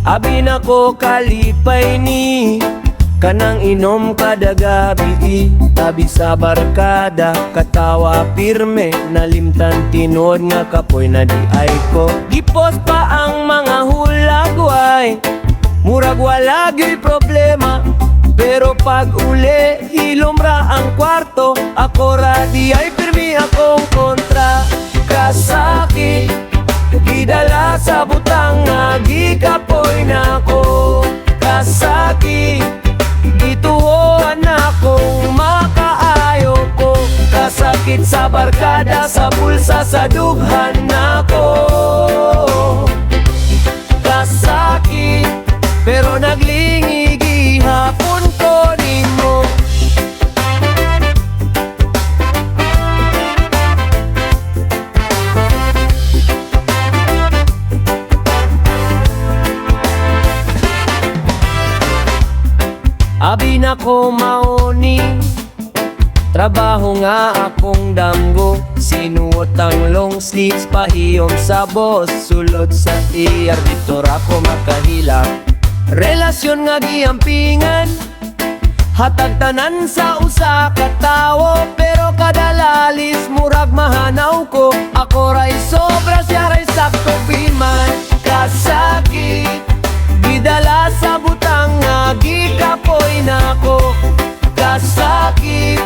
Abi na ko kalipay ni kanang inom kada gabi, tabi sa barkada, katawa pirme, nalimtan tinod nga kapoy na di ay ko. Gipos pa ang mga hulagway, murag wala gyud problema, pero pag uli hilom ra ang kwarto, ako ra di ay pirmi akong kontra. Kasakit gidala sa butang nga gikapoy na ko. Kasakit gituhoan akong makaayo ko. Kasakit sa barkada, sa bulsa, sa dughan nako. Kasakit pero naglingigi hapon ko nimo. Abi na ko mauni, trabaho nga akong damgo. Sinuot ang long sleeves, pahiyom sa boss, sulod sa iyar, dito ra ko makahilak. Relasyon nga giampingan, hatag tanan sa usa ka tawo, pero kada lalis murag mahanaw ko. Ako ray sobra, siya ray sakto piman. Kasakit gidala sa butang nga gikapoy nako. Kasakit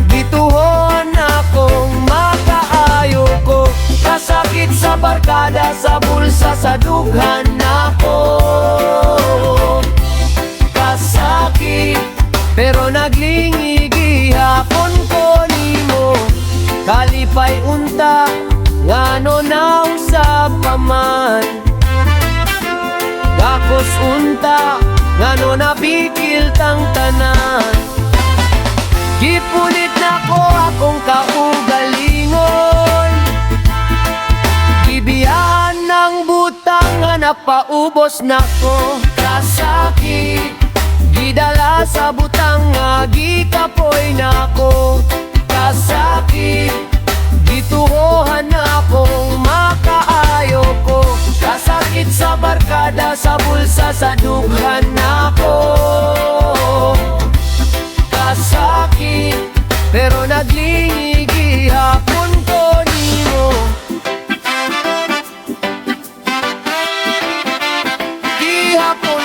gituhon akong makaayo ko. Kasakit sa barkada, sa bulsa, sa dughan nako. Kasakit pero naglingigi hapon ko nimo. Kalipay unta ngano na usab pa man. Gakos unta ngano napikil tang tanan. Gipunit na ko akong kaugalingon, gibiyaan ng butang nga napaubos na ko. Kasakit gidala sa butang nga gikapoy na ko. Kasakit gituhohan akong makaayo ko. Kasakit sa barkada, sa bulsa, sa dughan nako. Kasakit pero naglingigi hapon ko nimo. Gihapon